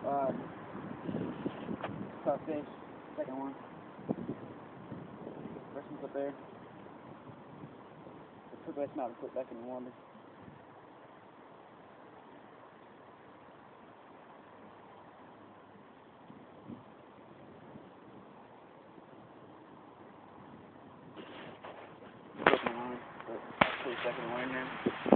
Uh, tough fish. Second one. First one's up there. I took that snout and put it back in the water. Broke my line, but I put the second one in there.